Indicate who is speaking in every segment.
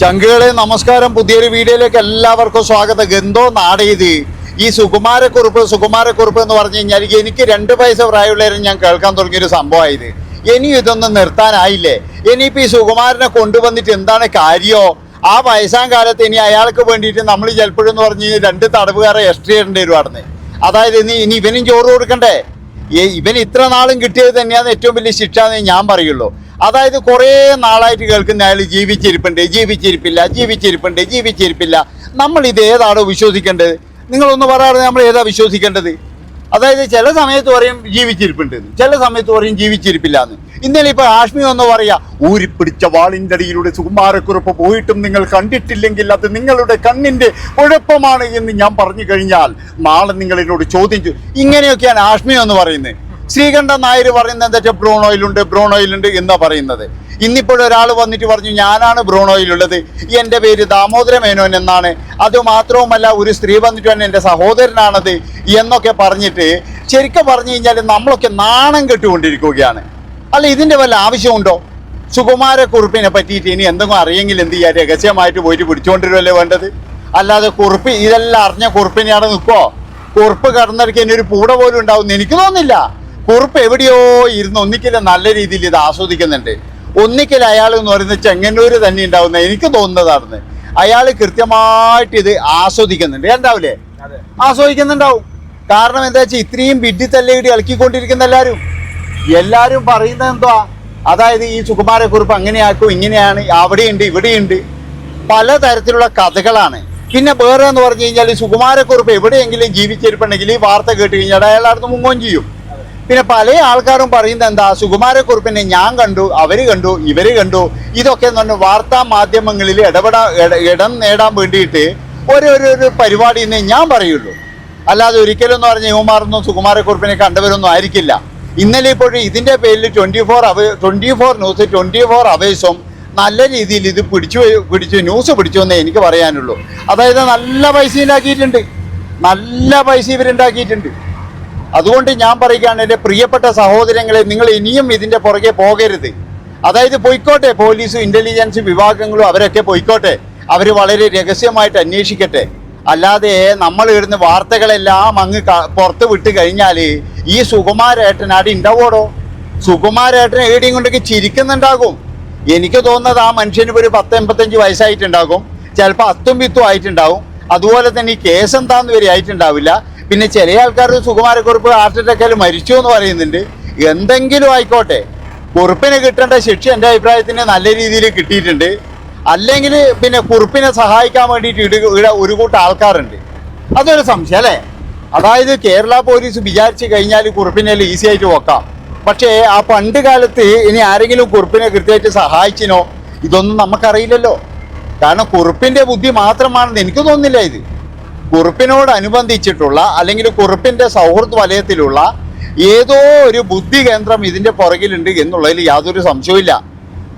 Speaker 1: ചങ്കുകളെ നമസ്കാരം. പുതിയൊരു വീഡിയോയിലേക്ക് എല്ലാവർക്കും സ്വാഗതം. എന്തോ നാടേത് ഈ സുകുമാരക്കുറുപ്പ് എന്ന് പറഞ്ഞു കഴിഞ്ഞാൽ എനിക്ക് 2 പൈസ പ്രായമുള്ളവരും ഞാൻ കേൾക്കാൻ തുടങ്ങിയൊരു സംഭവമായത്. ഇനി ഇതൊന്നും നിർത്താനായില്ലേ? ഇനിയിപ്പോൾ ഈ സുകുമാരനെ കൊണ്ടുവന്നിട്ട് എന്താണ് കാര്യമോ? ആ വയസ്സാം കാലത്ത് ഇനി അയാൾക്ക് വേണ്ടിയിട്ട് നമ്മൾ ചിലപ്പോഴെന്ന് പറഞ്ഞു കഴിഞ്ഞാൽ 2 തടവുകാരെ എക്സ്ട്രാ ഇടേണ്ടി വരുവാണെന്ന്. അതായത് ഇനി ഇവനും ചോറ് കൊടുക്കണ്ടേ? ഇവൻ ഇത്ര നാളും കിട്ടിയത് തന്നെയാണ് ഏറ്റവും വലിയ ശിക്ഷ എന്ന് ഞാൻ പറയുള്ളൂ. അതായത് കുറേ നാളായിട്ട് കേൾക്കുന്ന അയാൾ ജീവിച്ചിരിപ്പില്ല. നമ്മൾ ഇത് ഏതാണോ വിശ്വസിക്കേണ്ടത്? നിങ്ങളൊന്ന് പറയാതെ നമ്മൾ ഏതാ വിശ്വസിക്കേണ്ടത്? അതായത് ചില സമയത്ത് പറയും ജീവിച്ചിരിപ്പുണ്ടെന്ന്, ചില സമയത്ത് പറയും ജീവിച്ചിരിപ്പില്ല എന്ന്. ഇന്നലെ ഇപ്പോൾ ആഷ്മി ഒന്ന് പറയാ, ഊരിപ്പിടിച്ച വാളിൻ്റെ അടിയിലൂടെ സുകുമാരക്കുറുപ്പ് പോയിട്ടും നിങ്ങൾ കണ്ടിട്ടില്ലെങ്കിൽ അത് നിങ്ങളുടെ കണ്ണിൻ്റെ കുഴപ്പമാണ് എന്ന് ഞാൻ പറഞ്ഞു കഴിഞ്ഞാൽ നാളെ നിങ്ങൾ എന്നോട് ചോദ്യം ചെയ്യും. ഇങ്ങനെയൊക്കെയാണ് ആഷ്മി എന്ന് പറയുന്നത്. ശ്രീകണ്ഠൻ നായർ പറയുന്നത് എന്താ, ബ്രോണോയിലുണ്ട് എന്നാ പറയുന്നത്. ഇന്നിപ്പോൾ ഒരാൾ വന്നിട്ട് പറഞ്ഞു ഞാനാണ് ബ്രോണോയിലുള്ളത്, എൻ്റെ പേര് ദാമോദര മേനോൻ എന്നാണ്, അതുമാത്രവുമല്ല ഒരു സ്ത്രീ വന്നിട്ട് തന്നെ എൻ്റെ സഹോദരനാണത് എന്നൊക്കെ പറഞ്ഞിട്ട് ശരിക്കും പറഞ്ഞു കഴിഞ്ഞാൽ നമ്മളൊക്കെ നാണം കെട്ടുകൊണ്ടിരിക്കുകയാണ്. അല്ല, ഇതിൻ്റെ വല്ല ആവശ്യമുണ്ടോ? സുകുമാരക്കുറുപ്പിനെ പറ്റിയിട്ട് ഇനി എന്തെങ്കിലും അറിയെങ്കിൽ എന്ത് ചെയ്യുക? രഹസ്യമായിട്ട് പോയിട്ട് പിടിച്ചുകൊണ്ടിരുമല്ലേ വേണ്ടത്. അല്ലാതെ കുറുപ്പ് ഇതെല്ലാം അറിഞ്ഞ കുറുപ്പിനെയാണ് നിൽക്കുമോ? കുറുപ്പ് കടന്നിടയ്ക്ക് ഇനി ഒരു പൂട പോലും ഉണ്ടാവും എനിക്ക് തോന്നുന്നില്ല. കുറുപ്പ് എവിടെയോ ഇരുന്ന് ഒന്നിക്കൽ നല്ല രീതിയിൽ ഇത് ആസ്വദിക്കുന്നുണ്ട്. ഒന്നിക്കൽ അയാൾ എന്ന് പറയുന്നത് ചെങ്ങന്നൂര് തന്നെ ഉണ്ടാവുന്ന എനിക്ക് തോന്നുന്നതാണ്. അയാൾ കൃത്യമായിട്ട് ഇത് ആസ്വദിക്കുന്നുണ്ട്. എന്താവില്ലേ? ആസ്വദിക്കുന്നുണ്ടാവും. കാരണം എന്താ വെച്ചാൽ ഇത്രയും വിഡ്ഢിത്തല്ലേടി ഇളക്കിക്കൊണ്ടിരിക്കുന്ന എല്ലാവരും പറയുന്നത് എന്തുവാ? അതായത് ഈ സുകുമാരക്കുറുപ്പ് അങ്ങനെയാക്കും, ഇങ്ങനെയാണ്, അവിടെയുണ്ട് ഇവിടെയുണ്ട്, പലതരത്തിലുള്ള കഥകളാണ്. പിന്നെ വേറെ എന്ന് പറഞ്ഞു കഴിഞ്ഞാൽ സുകുമാരക്കുറുപ്പ് എവിടെയെങ്കിലും ജീവിച്ചിരിപ്പുണ്ടെങ്കിൽ ഈ വാർത്ത കേട്ട് കഴിഞ്ഞാൽ അയാളടുത്ത് മുങ്ങുകയും ചെയ്യും. പിന്നെ പല ആൾക്കാരും പറയുന്നത് എന്താ, സുകുമാരക്കുറുപ്പിനെ ഞാൻ കണ്ടു, അവര് കണ്ടു, ഇവര് കണ്ടു. ഇതൊക്കെ എന്ന് പറഞ്ഞാൽ വാർത്താ മാധ്യമങ്ങളിൽ ഇടം നേടാൻ വേണ്ടിയിട്ട് ഒരു പരിപാടി എന്നേ ഞാൻ പറയുള്ളൂ. അല്ലാതെ ഒരിക്കലും എന്ന് പറഞ്ഞാൽ യുവമാരൊന്നും സുകുമാരക്കുറുപ്പിനെ കണ്ടവരൊന്നും ആയിരിക്കില്ല. ഇന്നലെ ഇപ്പോഴും ഇതിൻ്റെ പേരിൽ 24 ന്യൂസ് 24 അവേഴ്സും നല്ല രീതിയിൽ ഇത് പിടിച്ചു ന്യൂസ് പിടിച്ചു എന്നേ എനിക്ക് പറയാനുള്ളൂ. അതായത് നല്ല പൈസ ഇവരുണ്ടാക്കിയിട്ടുണ്ട്. അതുകൊണ്ട് ഞാൻ പറയുകയാണ്, എൻ്റെ പ്രിയപ്പെട്ട സഹോദരങ്ങളെ, നിങ്ങൾ ഇനിയും ഇതിൻ്റെ പുറകെ പോകരുത്. അതായത് പോയിക്കോട്ടെ, പോലീസും ഇൻ്റലിജൻസ് വിഭാഗങ്ങളും അവരൊക്കെ പോയിക്കോട്ടെ, അവർ വളരെ രഹസ്യമായിട്ട് അന്വേഷിക്കട്ടെ. അല്ലാതെ നമ്മൾ ഇടുന്ന വാർത്തകളെല്ലാം അങ്ങ് പുറത്ത് വിട്ട് കഴിഞ്ഞാൽ ഈ സുകുമാരേട്ടൻ അവിടെ ഉണ്ടാവോടോ? സുകുമാരേട്ടൻ എവിടെയും കൊണ്ടൊക്കെ ചിരിക്കുന്നുണ്ടാകും. എനിക്ക് തോന്നുന്നത് ആ മനുഷ്യന് ഒരു 10-85 വയസ്സായിട്ടുണ്ടാകും, ചിലപ്പോൾ 10 ആയിട്ടുണ്ടാവും. അതുപോലെ തന്നെ ഈ കേസ് എന്താന്ന് വരെ ആയിട്ടുണ്ടാവില്ല. പിന്നെ ചില ആൾക്കാർ സുകുമാരക്കുറുപ്പ് ഹാർട്ട് അറ്റാക്കിൽ മരിച്ചു എന്ന് പറയുന്നുണ്ട്. എന്തെങ്കിലും ആയിക്കോട്ടെ, കുറുപ്പിന് കിട്ടേണ്ട ശിക്ഷ എൻ്റെ അഭിപ്രായത്തിന് നല്ല രീതിയിൽ കിട്ടിയിട്ടുണ്ട്. അല്ലെങ്കിൽ പിന്നെ കുറുപ്പിനെ സഹായിക്കാൻ വേണ്ടിയിട്ട് ഇവിടെ ഒരു കൂട്ടം ആൾക്കാരുണ്ട്. അതൊരു സംശയം അല്ലേ? അതായത് കേരള പോലീസ് വിചാരിച്ചു കഴിഞ്ഞാൽ കുറുപ്പിനെ ഈസി ആയിട്ട് വെക്കാം. പക്ഷേ ആ പണ്ട് കാലത്ത് ഇനി ആരെങ്കിലും കുറുപ്പിനെ കൃത്യമായിട്ട് സഹായിച്ചിനോ ഇതൊന്നും നമുക്കറിയില്ലല്ലോ. കാരണം കുറുപ്പിൻ്റെ ബുദ്ധി മാത്രമാണെന്ന് എനിക്ക് തോന്നുന്നില്ല. ഇത് കുറുപ്പിനോടനുബന്ധിച്ചിട്ടുള്ള അല്ലെങ്കിൽ കുറുപ്പിൻ്റെ സൗഹൃദ വലയത്തിലുള്ള ഏതോ ഒരു ബുദ്ധി കേന്ദ്രം ഇതിൻ്റെ പുറകിലുണ്ട് എന്നുള്ളതിൽ യാതൊരു സംശയവുമില്ല.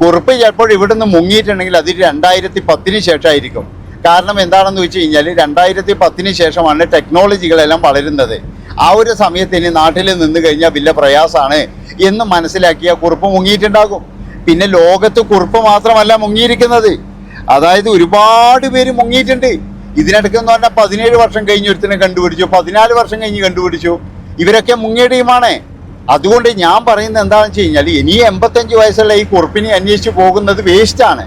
Speaker 1: കുറുപ്പ് ചിലപ്പോൾ ഇവിടുന്ന് മുങ്ങിയിട്ടുണ്ടെങ്കിൽ അത് 2010 ശേഷമായിരിക്കും. കാരണം എന്താണെന്ന് വെച്ച് കഴിഞ്ഞാൽ 2010 ശേഷമാണ് ടെക്നോളജികളെല്ലാം വളരുന്നത്. ആ ഒരു സമയത്ത് ഇനി നാട്ടിൽ നിന്ന് കഴിഞ്ഞാൽ വലിയ പ്രയാസമാണ് എന്ന് മനസ്സിലാക്കിയ കുറുപ്പ് മുങ്ങിയിട്ടുണ്ടാകും. പിന്നെ ലോകത്ത് കുറുപ്പ് മാത്രമല്ല മുങ്ങിയിരിക്കുന്നത്, അതായത് ഒരുപാട് പേര് മുങ്ങിയിട്ടുണ്ട്. ഇതിനിടയ്ക്കെന്ന് പറഞ്ഞാൽ 17 വർഷം കഴിഞ്ഞ് ഒരുത്തിനെ കണ്ടുപിടിച്ചു, 14 വർഷം കഴിഞ്ഞ് കണ്ടുപിടിച്ചു. ഇവരൊക്കെ മുങ്ങിയ ടീമാണ്. അതുകൊണ്ട് ഞാൻ പറയുന്നത് എന്താണെന്ന് വെച്ച് കഴിഞ്ഞാൽ ഇനി 85 വയസ്സുള്ള ഈ കുറുപ്പിനെ അന്വേഷിച്ച് പോകുന്നത് വേസ്റ്റാണ്.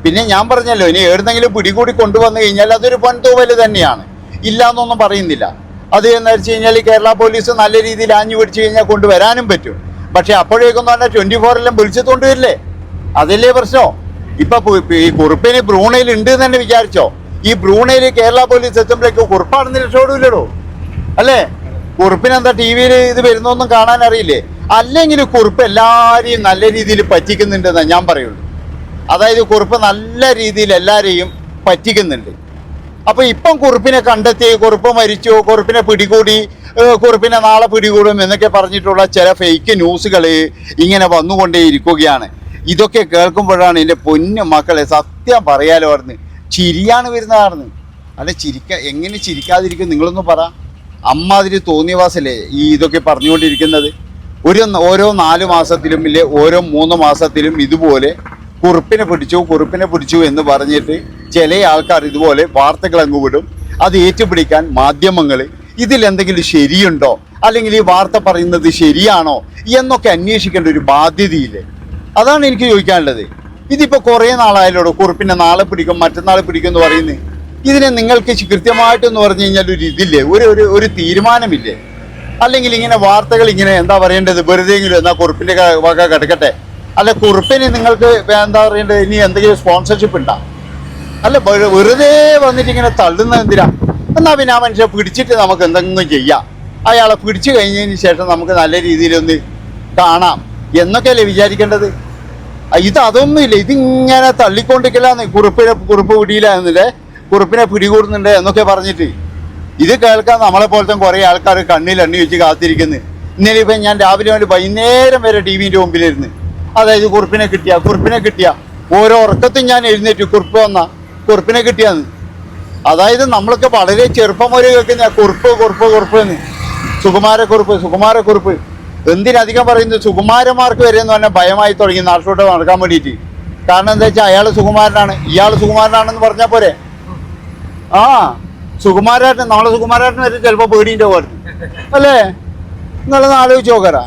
Speaker 1: പിന്നെ ഞാൻ പറഞ്ഞല്ലോ, ഇനി എവിടെന്നെങ്കിലും പിടികൂടി കൊണ്ടുവന്നു കഴിഞ്ഞാൽ അതൊരു പൊൻതൂവൽ തന്നെയാണ്, ഇല്ലയെന്നൊന്നും പറയുന്നില്ല. അത് എന്ന് വെച്ച് കഴിഞ്ഞാൽ കേരള പോലീസ് നല്ല രീതിയിൽ ആഞ്ഞു പിടിച്ചു കഴിഞ്ഞാൽ കൊണ്ടുവരാനും പറ്റും. പക്ഷെ അപ്പോഴേക്കൊന്നും പറഞ്ഞാൽ 24 വിളിച്ചത് കൊണ്ടുവരില്ലേ? അതല്ലേ പ്രശ്നം. ഇപ്പം ഈ കുറുപ്പിന് ബ്രൂണയിൽ ഉണ്ട് എന്ന് തന്നെ വിചാരിച്ചോ? ഈ ബ്രൂണയിൽ കേരള പോലീസ് എത്തുമ്പോഴേക്ക് കുറുപ്പാണെന്ന് രക്ഷോടില്ലടോ അല്ലേ? കുറുപ്പിനെന്താ ടി വിയിൽ ഇത് വരുന്നൊന്നും കാണാൻ അറിയില്ലേ? അല്ലെങ്കിൽ കുറുപ്പ് എല്ലാവരെയും നല്ല രീതിയിൽ പറ്റിക്കുന്നുണ്ടെന്നാണ് ഞാൻ പറയുള്ളൂ. അതായത് കുറുപ്പ് നല്ല രീതിയിൽ എല്ലാവരെയും പറ്റിക്കുന്നുണ്ട്. അപ്പോൾ ഇപ്പം കുറുപ്പിനെ കണ്ടെത്തി, കുറുപ്പ് മരിച്ചു, കുറുപ്പിനെ പിടികൂടി, കുറുപ്പിനെ നാളെ പിടികൂടും എന്നൊക്കെ പറഞ്ഞിട്ടുള്ള ചില ഫേക്ക് ന്യൂസുകൾ ഇങ്ങനെ വന്നുകൊണ്ടേയിരിക്കുകയാണ്. ഇതൊക്കെ കേൾക്കുമ്പോഴാണ് എൻ്റെ പൊന്നു മക്കളെ സത്യം പറയാലോ പറഞ്ഞ് ചിരിയാണ് വരുന്നതാണെന്ന്. അല്ല, എങ്ങനെ ചിരിക്കാതിരിക്കും നിങ്ങളൊന്ന് പറ. അമ്മാതിരി തോന്നിയവാസല്ലേ ഈ ഇതൊക്കെ പറഞ്ഞുകൊണ്ടിരിക്കുന്നത്. ഓരോ 4 മാസത്തിലും ഇല്ലേ ഓരോ 3 മാസത്തിലും ഇതുപോലെ കുറുപ്പിനെ പിടിച്ചു എന്ന് പറഞ്ഞിട്ട് ചില ആൾക്കാർ ഇതുപോലെ വാർത്തകൾ അങ്ങ് വിടും. അത് ഏറ്റുപിടിക്കാൻ മാധ്യമങ്ങൾ ഇതിലെന്തെങ്കിലും ശരിയുണ്ടോ, അല്ലെങ്കിൽ ഈ വാർത്ത പറയുന്നത് ശരിയാണോ എന്നൊക്കെ അന്വേഷിക്കേണ്ട ഒരു ബാധ്യതയില്ലേ? അതാണ് എനിക്ക് ചോദിക്കാനുള്ളത്. ഇതിപ്പോൾ കുറേ നാളായാലോടോ കുറുപ്പിനെ നാളെ പിടിക്കും മറ്റന്നാൾ പിടിക്കും എന്ന് പറയുന്നത്. ഇതിനെ നിങ്ങൾക്ക് കൃത്യമായിട്ടെന്ന് പറഞ്ഞു കഴിഞ്ഞാൽ ഒരു ഇതില്ലേ, ഒരു തീരുമാനമില്ലേ? അല്ലെങ്കിൽ ഇങ്ങനെ വാർത്തകൾ ഇങ്ങനെ എന്താ പറയേണ്ടത്, വെറുതെയെങ്കിലും എന്നാൽ കുറുപ്പിൻ്റെ വക കിടക്കട്ടെ, അല്ല കുറുപ്പിന് നിങ്ങൾക്ക് എന്താ പറയേണ്ടത്, ഇനി എന്തെങ്കിലും സ്പോൺസർഷിപ്പ് ഉണ്ടാ? അല്ല വെറുതെ വന്നിട്ട് ഇങ്ങനെ തള്ളുന്നത് എന്തിനാ? എന്നാൽ പിന്നെ ആ മനുഷ്യനെ പിടിച്ചിട്ട് നമുക്ക് എന്തെങ്കിലും ചെയ്യാം, അയാളെ പിടിച്ചു കഴിഞ്ഞതിന് ശേഷം നമുക്ക് നല്ല രീതിയിലൊന്ന് കാണാം എന്നൊക്കെയല്ലേ വിചാരിക്കേണ്ടത്. അതൊന്നുമില്ല, ഇതിങ്ങനെ തള്ളിക്കൊണ്ടിരിക്കലാന്ന്. കുറുപ്പ് പിടിയിലായിരുന്നില്ലേ, കുറുപ്പിനെ പിടികൂടുന്നുണ്ട് എന്നൊക്കെ പറഞ്ഞിട്ട് ഇത് കേൾക്കാൻ നമ്മളെ പോലത്തെ കുറേ ആൾക്കാർ കണ്ണിൽ എണ്ണി വെച്ച് കാത്തിരിക്കുന്നു. ഇന്നലെ ഇപ്പം ഞാൻ രാവിലെ മുതൽ വൈകുന്നേരം വരെ ടി വിൻ്റെ മുമ്പിലിരുന്ന്, അതായത് കുറുപ്പിനെ കിട്ടിയ ഓരോ ഉറക്കത്തും ഞാൻ എഴുന്നേറ്റ് കുറുപ്പിനെ കിട്ടിയാന്ന്. അതായത് നമ്മളൊക്കെ വളരെ ചെറുപ്പം മുതൽ കേൾക്കുന്ന കുറുപ്പ് എന്ന്, സുകുമാരക്കുറുപ്പ്. എന്തിനധികം പറയുന്നത് സുകുമാരന്മാർക്ക് വരെ എന്ന് പറഞ്ഞാൽ ഭയമായി തുടങ്ങി നാട്ടിലോട്ട് നടക്കാൻ വേണ്ടിയിട്ട്. കാരണം എന്താ വെച്ചാൽ അയാൾ സുകുമാരനാണ്, ഇയാൾ സുകുമാരനാണെന്ന് പറഞ്ഞാൽ പോരെ. സുകുമാരേട്ടൻ, നമ്മളെ സുകുമാരേട്ടൻ വരെ ചിലപ്പോൾ പേടീൻ്റെ പോലെ അല്ലേ? നിങ്ങളൊന്ന് ആലോചിച്ച് നോക്കറാ.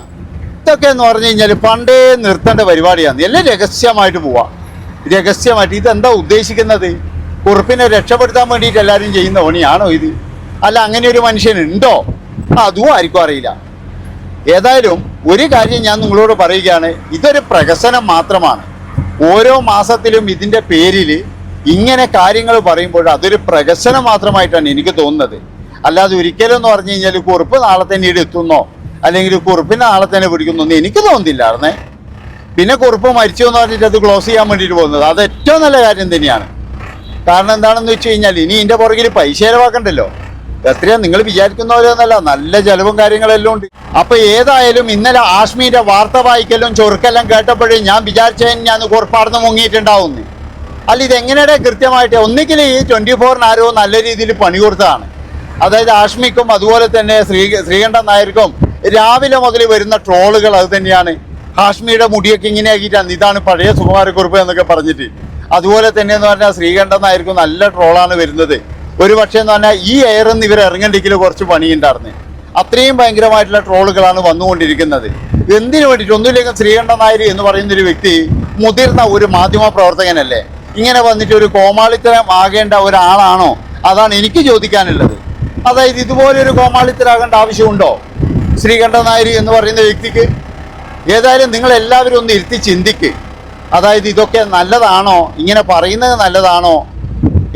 Speaker 1: ഇതൊക്കെ എന്ന് പറഞ്ഞു കഴിഞ്ഞാൽ പണ്ടേ നിർത്തേണ്ട പരിപാടിയാണ്. എല്ലാം രഹസ്യമായിട്ട് പോവാം, രഹസ്യമായിട്ട്. ഇതെന്താ ഉദ്ദേശിക്കുന്നത്? കുറുപ്പിനെ രക്ഷപ്പെടുത്താൻ വേണ്ടിയിട്ട് എല്ലാവരും ചെയ്യുന്ന പണിയാണോ ഇത്? അല്ല അങ്ങനെ ഒരു മനുഷ്യനുണ്ടോ? അതും ആർക്കും അറിയില്ല. ഏതായാലും ഒരു കാര്യം ഞാൻ നിങ്ങളോട് പറയുകയാണ്, ഇതൊരു പ്രഹസനം മാത്രമാണ്. ഓരോ മാസത്തിലും ഇതിൻ്റെ പേരിൽ ഇങ്ങനെ കാര്യങ്ങൾ പറയുമ്പോൾ അതൊരു പ്രഹസനം മാത്രമായിട്ടാണ് എനിക്ക് തോന്നുന്നത്. അല്ലാതെ ഒരിക്കലും എന്ന് പറഞ്ഞു കഴിഞ്ഞാൽ കുറുപ്പ് നാളെ തന്നെ ഇവിടെ എത്തുന്നോ, അല്ലെങ്കിൽ കുറുപ്പിനെ നാളെ തന്നെ പിടിക്കുന്നു എന്ന് എനിക്ക് തോന്നുന്നില്ലായിരുന്നേ. പിന്നെ കുറുപ്പ് മരിച്ചു എന്ന് പറഞ്ഞിട്ട് അത് ക്ലോസ് ചെയ്യാൻ വേണ്ടിയിട്ട് പോകുന്നത് അത് ഏറ്റവും നല്ല കാര്യം തന്നെയാണ്. കാരണം എന്താണെന്ന് വെച്ച് കഴിഞ്ഞാൽ ഇനി ഇതിൻ്റെ പുറകിൽ പൈസ ചിലവാക്കണ്ടല്ലോ. എത്രയാ നിങ്ങൾ വിചാരിക്കുന്ന പോലെ ഒന്നല്ല, നല്ല ചെലവും കാര്യങ്ങളെല്ലാം ഉണ്ട്. അപ്പൊ ഏതായാലും ഇന്നലെ ആഷ്മിയുടെ വാർത്ത വായിക്കലും ചൊറുക്കെല്ലാം കേട്ടപ്പോഴേ ഞാൻ വിചാരിച്ചതിന് ഞാൻ കുറുപ്പാടുന്ന് മുങ്ങിയിട്ടുണ്ടാവുന്നു. അല്ല ഇതെങ്ങനെയുടെ കൃത്യമായിട്ട് ഒന്നിക്കലും ഈ 24 ആരോ നല്ല രീതിയിൽ പണി കൊടുത്തതാണ്. അതായത് ആഷ്മിക്കും അതുപോലെ തന്നെ ശ്രീകണ്ഠൻ നായർക്കും രാവിലെ മുതൽ വരുന്ന ട്രോളുകൾ അത് തന്നെയാണ്. ഹാഷ്മിയുടെ മുടിയൊക്കെ ഇങ്ങനെ ആക്കിയിട്ടാണ്, ഇതാണ് പഴയ സുകുമാരക്കുറുപ്പ് എന്നൊക്കെ പറഞ്ഞിട്ട്. അതുപോലെ തന്നെ എന്ന് പറഞ്ഞാൽ ശ്രീകണ്ഠൻ നായർക്കും നല്ല ട്രോളാണ് വരുന്നത്. ഒരു പക്ഷേ എന്ന് പറഞ്ഞാൽ ഈ എയറിന്ന് ഇവർ ഇറങ്ങണ്ടെങ്കിൽ കുറച്ച് പണിയുണ്ടായിരുന്നു. അത്രയും ഭയങ്കരമായിട്ടുള്ള ട്രോളുകളാണ് വന്നുകൊണ്ടിരിക്കുന്നത്. എന്തിനു വേണ്ടിയിട്ട്? ഒന്നുമില്ലെങ്കിൽ ശ്രീകണ്ഠൻ നായർ എന്ന് പറയുന്നൊരു വ്യക്തി മുതിർന്ന ഒരു മാധ്യമ പ്രവർത്തകനല്ലേ? ഇങ്ങനെ വന്നിട്ട് ഒരു കോമാളിത്തരം ആകേണ്ട ഒരാളാണോ? അതാണ് എനിക്ക് ചോദിക്കാനുള്ളത്. അതായത് ഇതുപോലൊരു കോമാളിത്തരാകേണ്ട ആവശ്യമുണ്ടോ ശ്രീകണ്ഠൻ നായർ എന്ന് പറയുന്ന വ്യക്തിക്ക്? ഏതായാലും നിങ്ങളെല്ലാവരും ഒന്ന് ഇരുത്തി ചിന്തിക്ക്. അതായത് ഇതൊക്കെ നല്ലതാണോ? ഇങ്ങനെ പറയുന്നത് നല്ലതാണോ?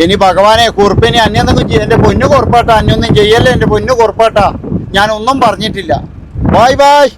Speaker 1: ഇനി ഭഗവാനെ കുറുപ്പിനെ അന്യൊന്നും എൻ്റെ പൊന്നു കുറുപ്പാട്ട, അന്യൊന്നും ചെയ്യല്ലേ എൻ്റെ പൊന്നു കുറുപ്പാട്ട. ഞാനൊന്നും പറഞ്ഞിട്ടില്ല. Bye bye.